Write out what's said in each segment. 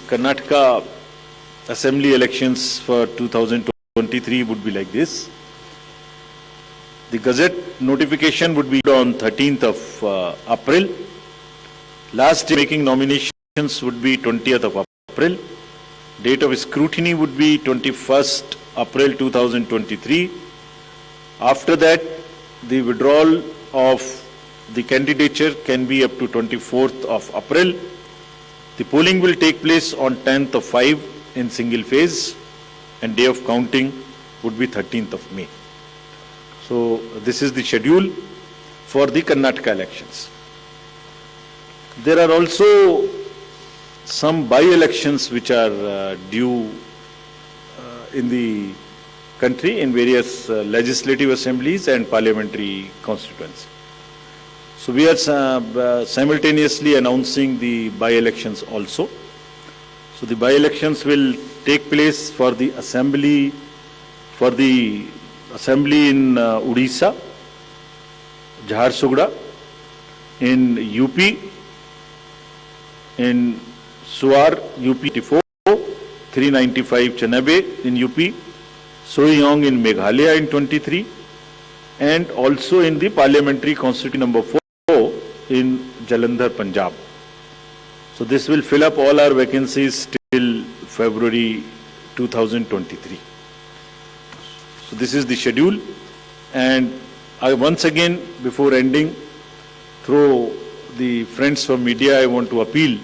Karnataka Assembly elections for 2023 would be like this. The Gazette notification would be on 13th of April. Last day making nominations would be 20th of April. Date of scrutiny would be 21st April 2023. After that, the withdrawal of the candidature can be up to 24th of April. The polling will take place on 10th of 5 in single phase, and day of counting would be 13th of May. So this is the schedule for the Karnataka elections. There are also some by-elections which are due in the country in various legislative assemblies and parliamentary constituencies. So we are simultaneously announcing the by-elections also. So the by-elections will take place for the assembly in Odisha, Jharsuguda, in UP, in Suar, UP 24, 395 Chanabe in UP, Soiyong in Meghalaya in 23, and also in the parliamentary constituency number 4 in Jalandhar, Punjab. So this will fill up all our vacancies till February 2023. So this is the schedule, and I once again, before ending, through the friends from media, I want to appeal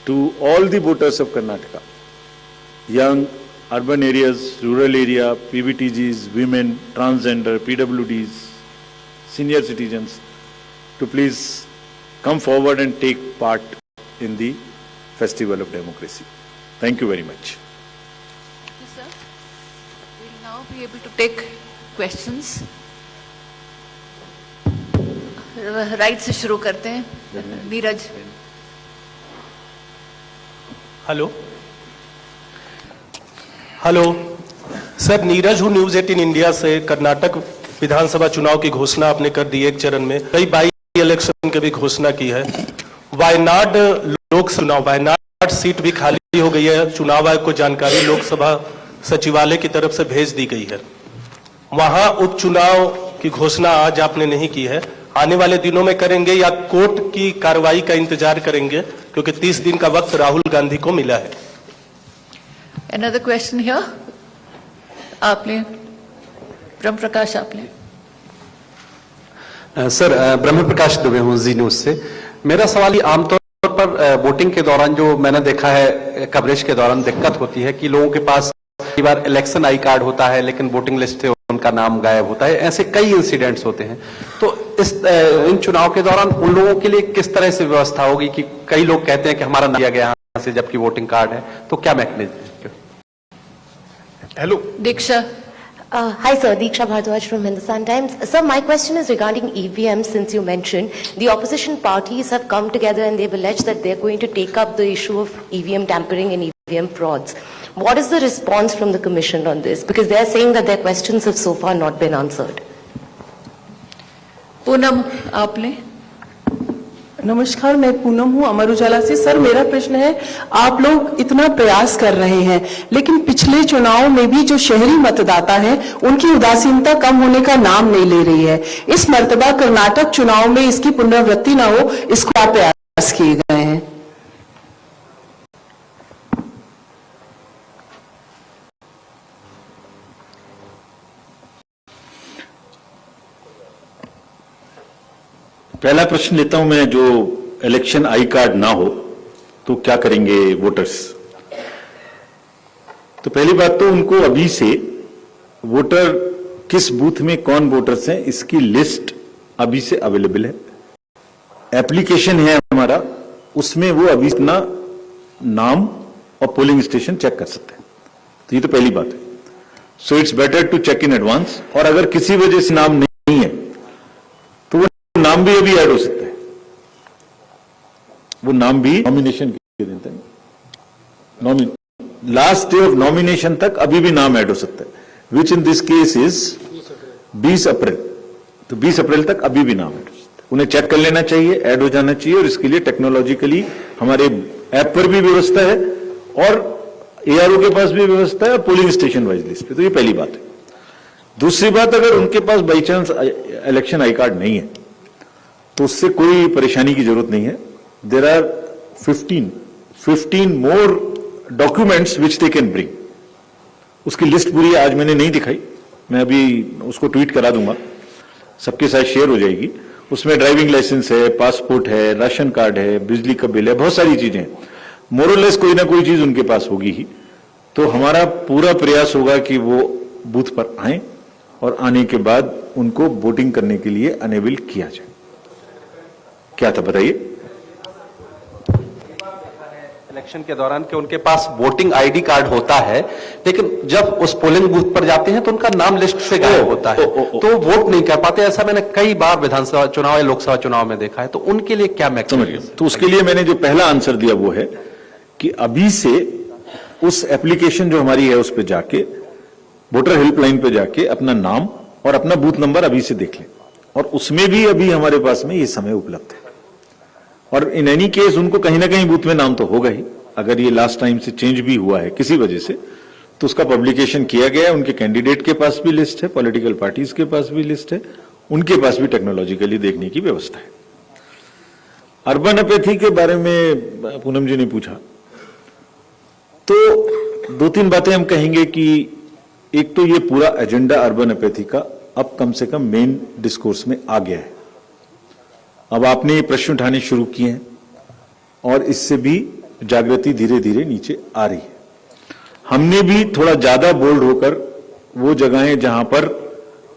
to all the voters of Karnataka, young, urban areas, rural area, PBTGs, women, transgender, PWDs, senior citizens, to please come forward and take part in the Festival of Democracy. Thank you very much. Thank you, sir. We will now be able to take questions. Right से शुरू करते हैं. Neeraj. Hello sir, Neeraj हूँ news 18 India से. कर्नाटक विधानसभा चुनाव की घोषणा आपने कर दी एक चरण में, कई बाई इलेक्शन की भी घोषणा की है. वायनाड लोकसभा चुनाव, वायनाड सीट भी खाली हो गई है. चुनाव आयोग को जानकारी लोकसभा सचिवालय की तरफ से भेज दी गई है. वहां उपचुनाव की घोषणा आज आपने नहीं की है. आने वाले दिनों में करेंगे या कोर्ट की कार्रवाई का इंतजार करेंगे, क्योंकि 30 दिन का वक्त राहुल गांधी को मिला है. Another question here. आपने ब्रह्म प्रकाश आपने. सर, ब्रह्म प्रकाश दुबे हूँ जी न्यूज से. मेरा सवाल ये, आमतौर पर वोटिंग के दौरान जो मैंने देखा है कवरेज के दौरान दिक्कत होती है कि लोगों के पास कई बार इलेक्शन आई कार्ड होता है लेकिन वोटिंग लिस्ट से उनका नाम गायब होता है. ऐसे कई इंसिडेंट्स होते हैं. तो इन चुनाव के दौरान उन लोगों के लिए किस तरह से व्यवस्था होगी कि कई लोग कहते हैं कि हमारा नाम दिया गया यहाँ से जबकि वोटिंग कार्ड है, तो क्या mechanism? Hello Diksha. Hi sir, Diksha Bhardwaj from Hindustan Times. Sir, my question is regarding EVM. Since you mentioned the opposition parties have come together and they've alleged that they're going to take up the issue of EVM tampering and EVM frauds. What is the response from the Commission on this? Because they're saying that their questions have so far not been answered. Poonam आपने. नमस्कार, मैं पूनम हूँ अमर उजाला से. Sir, मेरा प्रश्न है, आप लोग इतना प्रयास कर रहे हैं लेकिन पिछले चुनाव में भी जो शहरी मतदाता है उनकी उदासीनता कम होने का नाम नहीं ले रही है. इस मर्तबा कर्नाटक चुनाव में इसकी पुनरावृत्ति ना हो, इसको आप प्रयास किए गए हैं. पहला प्रश्न लेता हूं मैं, जो इलेक्शन आई कार्ड ना हो तो क्या करेंगे वोटर्स. तो पहली बात तो उनको अभी से वोटर किस बूथ में कौन वोटर्स हैं इसकी लिस्ट अभी से अवेलेबल है. एप्लीकेशन है हमारा, उसमें वो अभी अपना नाम और पोलिंग स्टेशन चेक कर सकते हैं. तो ये तो पहली बात है. So it's better to check in advance. और अगर किसी वजह से नाम नहीं है तो वो नाम भी अभी ऐड हो सकता है. वो नाम भी नॉमिनेशन के दिन तक, लास्ट डे ऑफ नॉमिनेशन तक अभी भी नाम ऐड हो सकता है, विच इन दिस केस इज 20 अप्रैल. तो 20 अप्रैल तक अभी भी नाम ऐड हो सकता है. उन्हें चेक कर लेना चाहिए, ऐड हो जाना चाहिए. और इसके लिए टेक्नोलॉजिकली हमारे ऐप पर भी व्यवस्था है और एआरओ के पास भी व्यवस्था है और पोलिंग स्टेशन वाइज लिस्ट पे। तो ये पहली बात है। दूसरी बात, अगर उनके पास by chance election I card नहीं है तो उससे कोई परेशानी की जरूरत नहीं है। There are 15 more documents which they can bring. उसकी लिस्ट पूरी आज मैंने नहीं दिखाई, मैं अभी उसको ट्वीट करा दूंगा, सबके साथ शेयर हो जाएगी। उसमें ड्राइविंग लाइसेंस है, पासपोर्ट है, राशन कार्ड है, बिजली का बिल है, बहुत सारी चीजें हैं। मोरलेस कोई ना कोई चीज उनके पास होगी ही। तो हमारा पूरा प्रयास होगा कि वो बूथ पर आए और आने के बाद उनको वोटिंग करने के लिए अनेबल किया जाए। क्या था बताइए? इलेक्शन के दौरान कि उनके पास वोटिंग आईडी कार्ड होता है, लेकिन जब उस पोलिंग बूथ पर जाते हैं तो उनका नाम लिस्ट से गायब होता है, तो वोट नहीं कर पाते। ऐसा मैंने कई बार विधानसभा चुनाव या लोकसभा चुनाव में देखा है। तो उनके लिए क्या मैकेनिज्म? तो उसके लिए मैंने जो पहला आंसर दिया वो है कि अभी से उस एप्लीकेशन जो हमारी है उस पर जाके, वोटर हेल्पलाइन पे जाके अपना नाम और अपना बूथ नंबर अभी से देख लें। और उसमें भी अभी हमारे पास में ये समय उपलब्ध है। और इन एनी केस उनको कहीं ना कहीं बूथ में नाम तो होगा ही। अगर ये लास्ट टाइम से चेंज भी हुआ है किसी वजह से, तो उसका पब्लिकेशन किया गया है। उनके कैंडिडेट के पास भी लिस्ट है, पॉलिटिकल पार्टीज के पास भी लिस्ट है, उनके पास भी टेक्नोलॉजिकली देखने की व्यवस्था है। अर्बन अपैथी के बारे में पूनम जी ने पूछा, तो दो तीन बातें हम कहेंगे कि एक तो ये पूरा एजेंडा अर्बन अपैथी का अब कम से कम मेन डिस्कोर्स में आ गया है। अब आपने ये प्रश्न उठाने शुरू किए हैं और इससे भी जागृति धीरे धीरे नीचे आ रही है। हमने भी थोड़ा ज्यादा बोल्ड होकर वो जगहें जहां पर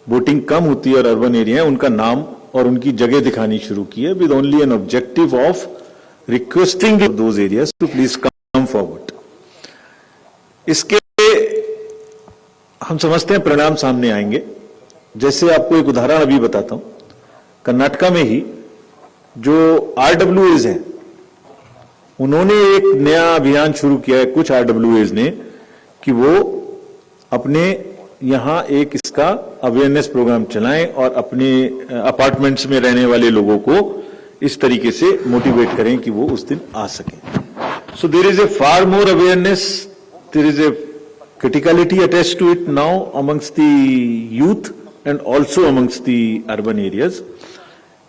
वोटिंग कम होती है और अर्बन एरिया है, उनका नाम और उनकी जगह दिखानी शुरू की है, with only an objective of requesting those areas to please come forward. इसके हम समझते हैं परिणाम सामने आएंगे। जैसे आपको एक उदाहरण अभी बताता हूं, कर्नाटका में ही जो आरडब्ल्यूएज हैं, उन्होंने एक नया अभियान शुरू किया है, कुछ आरडब्ल्यूएज ने, कि वो अपने यहां एक इसका अवेयरनेस प्रोग्राम चलाएं और अपने अपार्टमेंट्स में रहने वाले लोगों को इस तरीके से मोटिवेट करें कि वो उस दिन आ सकें। So there is a far more awareness, there is a criticality attached to it now amongst the youth and also amongst the urban areas.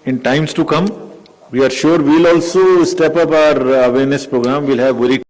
In times to come, we are sure we'll also step up our awareness program. We'll have very